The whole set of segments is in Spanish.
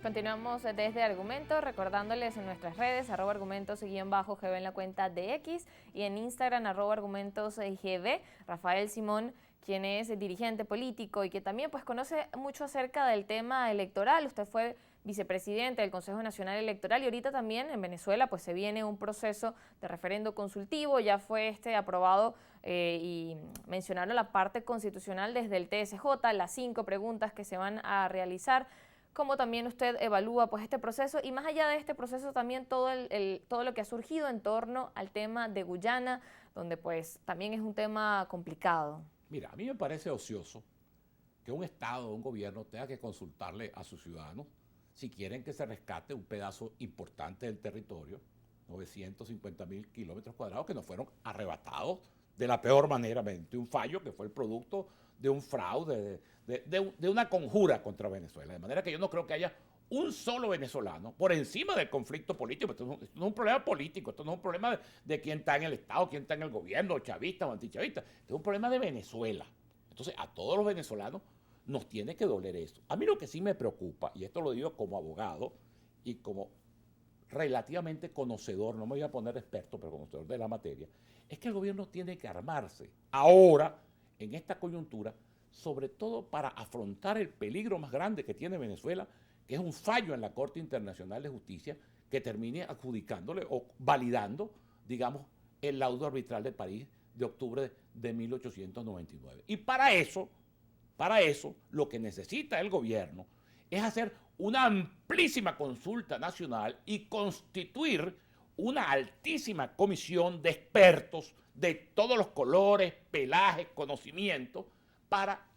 Continuamos desde Argumentos, recordándoles en nuestras redes, @argumentos_GB en la cuenta de X y en Instagram, @argumentosGB. Rafael Simón, quien es dirigente político y que también pues conoce mucho acerca del tema electoral. Usted fue vicepresidente del Consejo Nacional Electoral y ahorita también en Venezuela pues se viene un proceso de referendo consultivo, ya fue aprobado y mencionaron la parte constitucional desde el TSJ, las 5 preguntas que se van a realizar. ¿Cómo también usted evalúa pues este proceso y más allá de este proceso también todo lo que ha surgido en torno al tema de Guyana, donde pues también es un tema complicado? Mira, a mí me parece ocioso que un Estado o un gobierno tenga que consultarle a sus ciudadanos si quieren que se rescate un pedazo importante del territorio, 950.000 kilómetros cuadrados que nos fueron arrebatados de la peor manera, mediante un fallo que fue el producto de un fraude, de una conjura contra Venezuela. De manera que yo no creo que haya un solo venezolano por encima del conflicto político. Esto no es un problema político, esto no es un problema de quién está en el Estado, quién está en el gobierno, chavista o antichavista. Esto es un problema de Venezuela. Entonces, a todos los venezolanos nos tiene que doler eso. A mí lo que sí me preocupa, y esto lo digo como abogado y como relativamente conocedor, no me voy a poner experto, pero conocedor de la materia, es que el gobierno tiene que armarse ahora, en esta coyuntura, sobre todo para afrontar el peligro más grande que tiene Venezuela, que es un fallo en la Corte Internacional de Justicia que termine adjudicándole o validando, digamos, el laudo arbitral de París de octubre de 1899. Y para eso, lo que necesita el gobierno es hacer una amplísima consulta nacional y constituir una altísima comisión de expertos de todos los colores, pelajes, conocimientos, para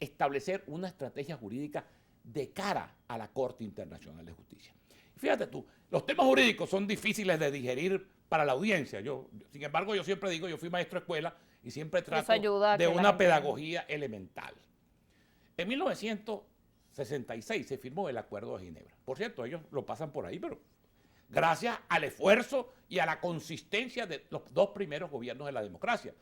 establecer una estrategia jurídica de cara a la Corte Internacional de Justicia. Fíjate tú, los temas jurídicos son difíciles de digerir para la audiencia. Sin embargo, yo siempre digo, yo fui maestro de escuela y siempre trato de una pedagogía elemental. En 1966 se firmó el Acuerdo de Ginebra. Por cierto, ellos lo pasan por ahí, pero gracias al esfuerzo y a la consistencia de los dos primeros gobiernos de la democracia,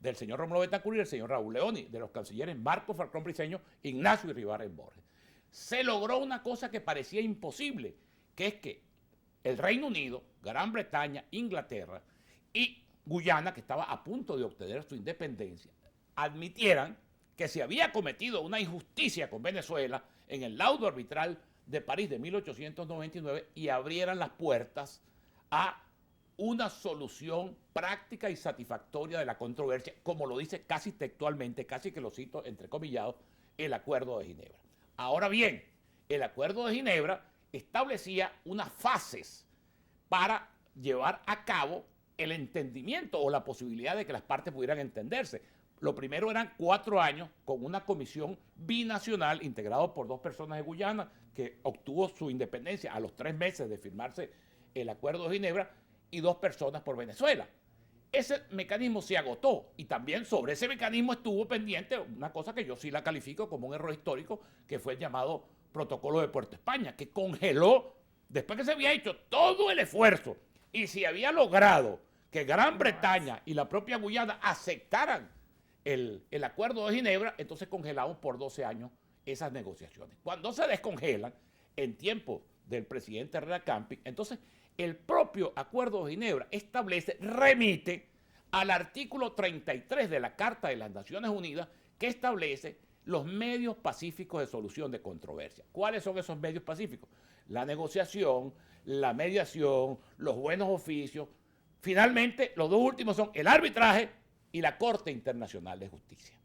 del señor Rómulo Betancourt y del señor Raúl Leoni, de los cancilleres Marcos Falcón Briceño, Ignacio Iribarren Borges. Se logró una cosa que parecía imposible, que es que el Reino Unido, Gran Bretaña, Inglaterra y Guyana, que estaba a punto de obtener su independencia, admitieran que se había cometido una injusticia con Venezuela en el laudo arbitral de París de 1899 y abrieran las puertas a una solución práctica y satisfactoria de la controversia, como lo dice casi textualmente, casi que lo cito entrecomillado, el Acuerdo de Ginebra. Ahora bien, el Acuerdo de Ginebra establecía unas fases para llevar a cabo el entendimiento o la posibilidad de que las partes pudieran entenderse. Lo primero eran 4 años con una comisión binacional integrada por 2 personas de Guyana que obtuvo su independencia a los 3 meses de firmarse el Acuerdo de Ginebra y 2 personas por Venezuela. Ese mecanismo se agotó y también sobre ese mecanismo estuvo pendiente una cosa que yo sí la califico como un error histórico, que fue el llamado Protocolo de Puerto España, que congeló, después que se había hecho todo el esfuerzo y se había logrado que Gran Bretaña y la propia Guyana aceptaran el Acuerdo de Ginebra, entonces congelamos por 12 años esas negociaciones. Cuando se descongelan, en tiempo del presidente Herrera Camping, entonces el propio Acuerdo de Ginebra remite al artículo 33 de la Carta de las Naciones Unidas, que establece los medios pacíficos de solución de controversia. ¿Cuáles son esos medios pacíficos? La negociación, la mediación, los buenos oficios. Finalmente, los 2 últimos son el arbitraje y la Corte Internacional de Justicia.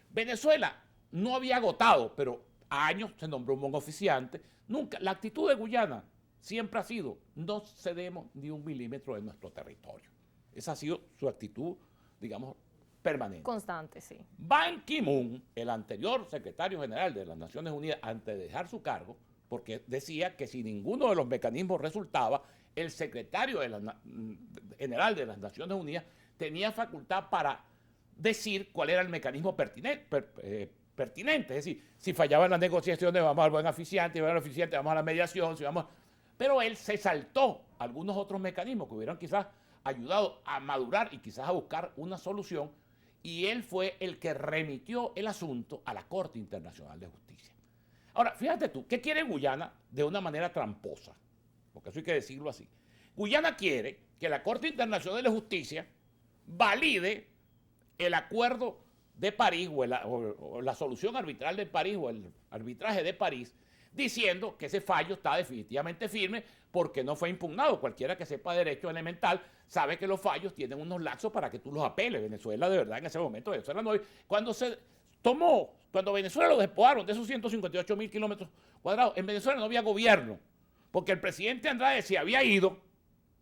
Venezuela no había agotado, pero a años se nombró un buen oficiante. Nunca. La actitud de Guyana siempre ha sido, no cedemos ni un milímetro de nuestro territorio. Esa ha sido su actitud, digamos, permanente. Constante, sí. Ban Ki-moon, el anterior secretario general de las Naciones Unidas, antes de dejar su cargo, porque decía que si ninguno de los mecanismos resultaba, el secretario general de las Naciones Unidas tenía facultad para decir cuál era el mecanismo pertinente. Es decir, si fallaban las negociaciones, vamos al buen oficiante, vamos a la mediación, pero él se saltó algunos otros mecanismos que hubieran quizás ayudado a madurar y quizás a buscar una solución, y él fue el que remitió el asunto a la Corte Internacional de Justicia. Ahora, fíjate tú, ¿qué quiere Guyana de una manera tramposa? Porque eso hay que decirlo así. Guyana quiere que la Corte Internacional de Justicia valide el acuerdo de París o la solución arbitral de París o el arbitraje de París, diciendo que ese fallo está definitivamente firme porque no fue impugnado. Cualquiera que sepa derecho elemental sabe que los fallos tienen unos lapsos para que tú los apeles. Venezuela, de verdad, en ese momento, Venezuela no... Cuando Venezuela lo despojaron de esos 158.000 kilómetros cuadrados, en Venezuela no había gobierno, porque el presidente Andrade se había ido,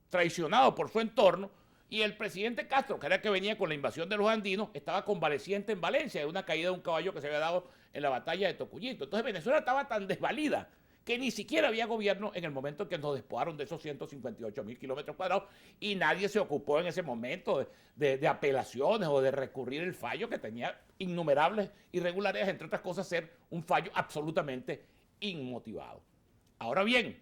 traicionado por su entorno, y el presidente Castro, que era el que venía con la invasión de los andinos, estaba convaleciente en Valencia de una caída de un caballo que se había dado en la batalla de Tocuyito. Entonces Venezuela estaba tan desvalida que ni siquiera había gobierno en el momento en que nos despojaron de esos 158.000 kilómetros cuadrados y nadie se ocupó en ese momento de apelaciones o de recurrir el fallo que tenía innumerables irregularidades, entre otras cosas ser un fallo absolutamente inmotivado. Ahora bien,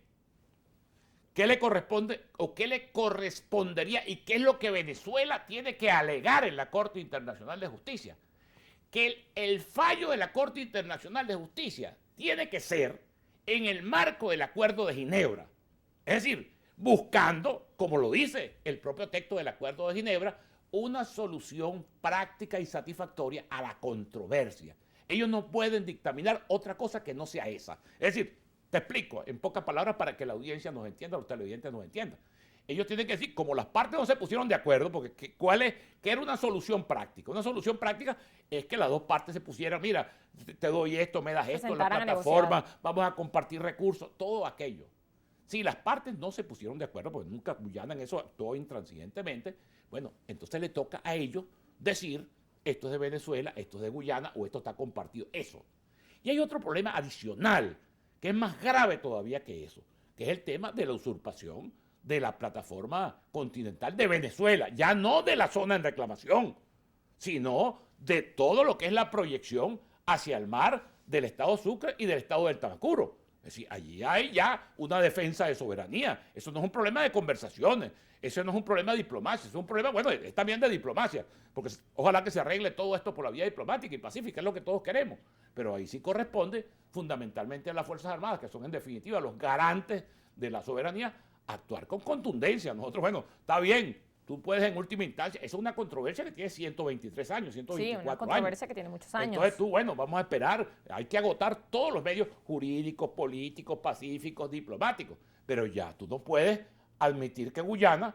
¿qué le corresponde o qué le correspondería y qué es lo que Venezuela tiene que alegar en la Corte Internacional de Justicia? Que el fallo de la Corte Internacional de Justicia tiene que ser en el marco del Acuerdo de Ginebra. Es decir, buscando, como lo dice el propio texto del Acuerdo de Ginebra, una solución práctica y satisfactoria a la controversia. Ellos no pueden dictaminar otra cosa que no sea esa. Es decir, te explico en pocas palabras para que la audiencia nos entienda, los televidentes nos entiendan. Ellos tienen que decir, como las partes no se pusieron de acuerdo, porque ¿qué era una solución práctica? Una solución práctica es que las dos partes se pusieran, mira, te doy esto, me das esto, la plataforma, vamos a compartir recursos, todo aquello. Si las partes no se pusieron de acuerdo, porque nunca Guyana en eso actuó intransigentemente, bueno, entonces le toca a ellos decir, esto es de Venezuela, esto es de Guyana, o esto está compartido, eso. Y hay otro problema adicional, que es más grave todavía que eso, que es el tema de la usurpación de la plataforma continental de Venezuela, ya no de la zona en reclamación, sino de todo lo que es la proyección hacia el mar del Estado Sucre y del Estado del Tamacuro. Es decir, allí hay ya una defensa de soberanía. Eso no es un problema de conversaciones, eso no es un problema de diplomacia, es un problema, bueno, es también de diplomacia, porque ojalá que se arregle todo esto por la vía diplomática y pacífica, es lo que todos queremos, pero ahí sí corresponde fundamentalmente a las Fuerzas Armadas, que son en definitiva los garantes de la soberanía, actuar con contundencia. Nosotros, bueno, está bien, tú puedes en última instancia, esa es una controversia que tiene 123 años, 124 años. Sí, una controversia que tiene muchos años. Entonces tú, bueno, vamos a esperar, hay que agotar todos los medios jurídicos, políticos, pacíficos, diplomáticos, pero ya tú no puedes admitir que Guyana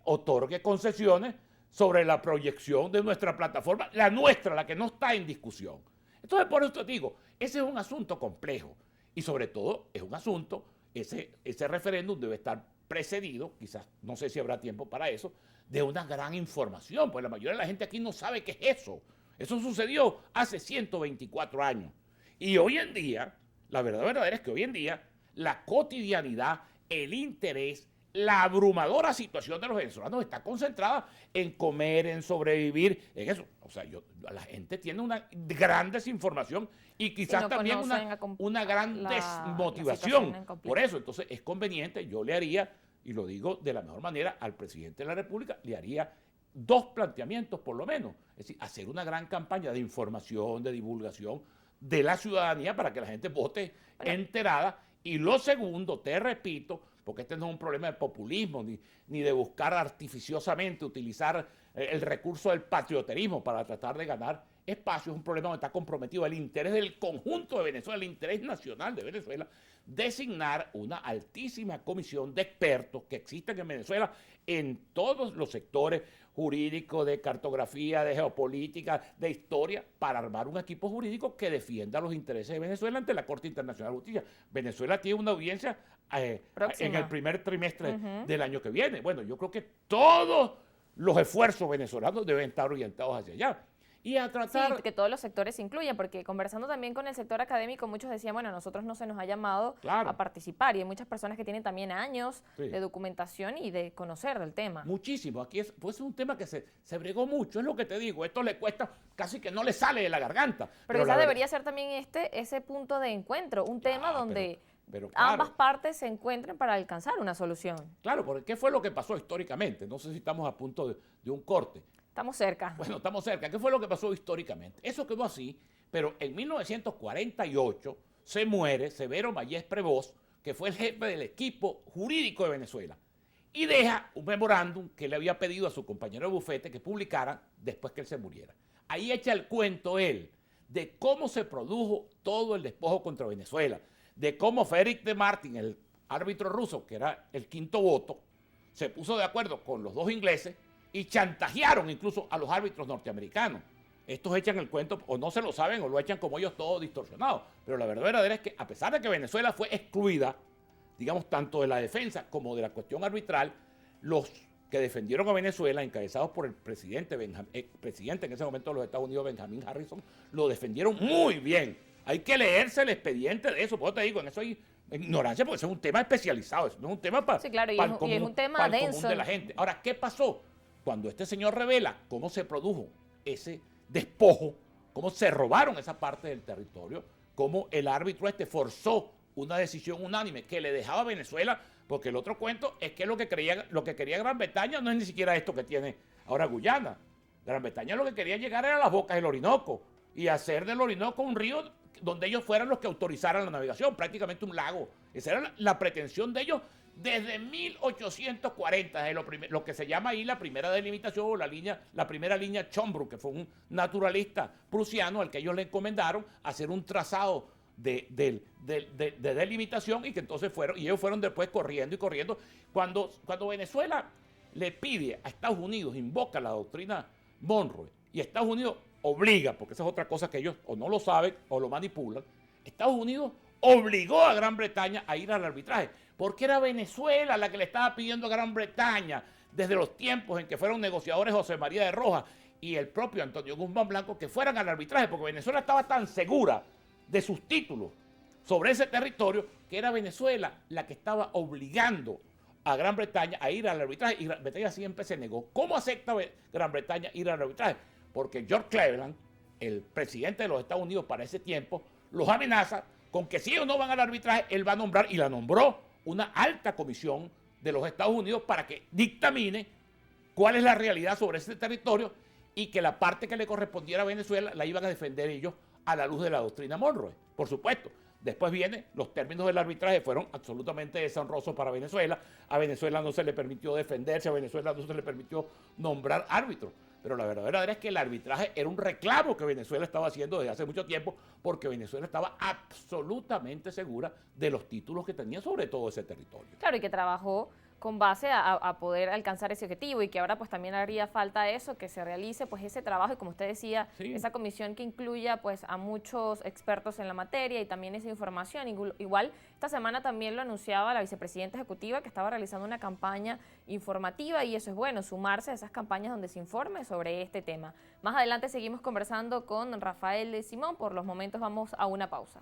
otorgue concesiones sobre la proyección de nuestra plataforma, la nuestra, la que no está en discusión. Entonces, por eso te digo, ese es un asunto complejo y sobre todo es un asunto, ese referéndum debe estar precedido, quizás, no sé si habrá tiempo para eso, de una gran información, pues la mayoría de la gente aquí no sabe qué es eso. Eso sucedió hace 124 años. Y hoy en día, la verdad verdadera es que hoy en día, la cotidianidad, el interés, la abrumadora situación de los venezolanos está concentrada en comer, en sobrevivir, en eso. O sea, la gente tiene una gran desinformación y quizás no también una gran desmotivación. Por eso, entonces, es conveniente, yo le haría, y lo digo de la mejor manera, al presidente de la República, le haría dos planteamientos por lo menos. Es decir, hacer una gran campaña de información, de divulgación de la ciudadanía para que la gente vote enterada. Y lo segundo, te repito, porque este no es un problema de populismo, ni de buscar artificiosamente utilizar el recurso del patrioterismo para tratar de ganar espacio, es un problema donde está comprometido el interés del conjunto de Venezuela, el interés nacional de Venezuela, designar una altísima comisión de expertos que existen en Venezuela en todos los sectores jurídicos, de cartografía, de geopolítica, de historia, para armar un equipo jurídico que defienda los intereses de Venezuela ante la Corte Internacional de Justicia. Venezuela tiene una audiencia en el primer trimestre del año que viene. Bueno, yo creo que todos los esfuerzos venezolanos deben estar orientados hacia allá. Y a tratar... Sí, que todos los sectores se incluyan, porque conversando también con el sector académico, muchos decían, bueno, a nosotros no se nos ha llamado a participar, y hay muchas personas que tienen también años de documentación y de conocer del tema. Muchísimo, aquí es un tema que se bregó mucho, es lo que te digo, esto le cuesta, casi que no le sale de la garganta. Pero esa debería ser también ese punto de encuentro, un tema donde... Pero ambas partes se encuentren para alcanzar una solución. Claro, porque ¿qué fue lo que pasó históricamente? No sé si estamos a punto de un corte. Estamos cerca. Bueno, estamos cerca. ¿Qué fue lo que pasó históricamente? Eso quedó así, pero en 1948 se muere Severo Mayés Prevost, que fue el jefe del equipo jurídico de Venezuela, y deja un memorándum que le había pedido a su compañero de bufete que publicara después que él se muriera. Ahí echa el cuento él de cómo se produjo todo el despojo contra Venezuela, de cómo Frédéric de Martin, el árbitro ruso, que era el quinto voto, se puso de acuerdo con los dos ingleses y chantajearon incluso a los árbitros norteamericanos. Estos echan el cuento, o no se lo saben, o lo echan como ellos todo distorsionado. Pero la verdadera es que, a pesar de que Venezuela fue excluida, digamos, tanto de la defensa como de la cuestión arbitral, los que defendieron a Venezuela, encabezados por el presidente en ese momento de los Estados Unidos, Benjamin Harrison, lo defendieron muy bien. Hay que leerse el expediente de eso, por eso te digo, en eso hay ignorancia, porque eso es un tema especializado, eso no es un tema para sí, claro, y es un tema el común denso de la gente. Ahora, ¿qué pasó? Cuando este señor revela cómo se produjo ese despojo, cómo se robaron esa parte del territorio, cómo el árbitro forzó una decisión unánime que le dejaba a Venezuela, porque el otro cuento es que lo que quería Gran Bretaña no es ni siquiera esto que tiene ahora Guyana. Gran Bretaña lo que quería llegar era a las bocas del Orinoco y hacer del Orinoco un río donde ellos fueran los que autorizaran la navegación, prácticamente un lago. Esa era la pretensión de ellos desde 1840, desde lo que se llama ahí la primera delimitación o la primera línea Schomburg, que fue un naturalista prusiano al que ellos le encomendaron hacer un trazado de delimitación, y que entonces ellos fueron después corriendo y corriendo. Cuando Venezuela le pide a Estados Unidos, invoca la doctrina Monroe, y Estados Unidos obliga, porque esa es otra cosa que ellos o no lo saben o lo manipulan, Estados Unidos obligó a Gran Bretaña a ir al arbitraje, porque era Venezuela la que le estaba pidiendo a Gran Bretaña desde los tiempos en que fueron negociadores José María de Rojas y el propio Antonio Guzmán Blanco, que fueran al arbitraje, porque Venezuela estaba tan segura de sus títulos sobre ese territorio que era Venezuela la que estaba obligando a Gran Bretaña a ir al arbitraje, y Gran Bretaña siempre se negó. ¿Cómo acepta Gran Bretaña ir al arbitraje? Porque George Cleveland, el presidente de los Estados Unidos para ese tiempo, los amenaza con que si ellos no van al arbitraje, él va a nombrar, y la nombró, una alta comisión de los Estados Unidos para que dictamine cuál es la realidad sobre ese territorio, y que la parte que le correspondiera a Venezuela la iban a defender ellos a la luz de la doctrina Monroe. Por supuesto, después viene, los términos del arbitraje fueron absolutamente deshonrosos para Venezuela. A Venezuela no se le permitió defenderse, a Venezuela no se le permitió nombrar árbitros. Pero la verdadera es que el arbitraje era un reclamo que Venezuela estaba haciendo desde hace mucho tiempo, porque Venezuela estaba absolutamente segura de los títulos que tenía sobre todo ese territorio. Claro, y que trabajó con base a poder alcanzar ese objetivo, y que ahora pues también haría falta eso, que se realice pues ese trabajo, y como usted decía, sí, esa comisión que incluya pues a muchos expertos en la materia y también esa información. Igual esta semana también lo anunciaba la vicepresidenta ejecutiva, que estaba realizando una campaña informativa, y eso es bueno, sumarse a esas campañas donde se informe sobre este tema. Más adelante seguimos conversando con Rafael Simón. Por los momentos vamos a una pausa.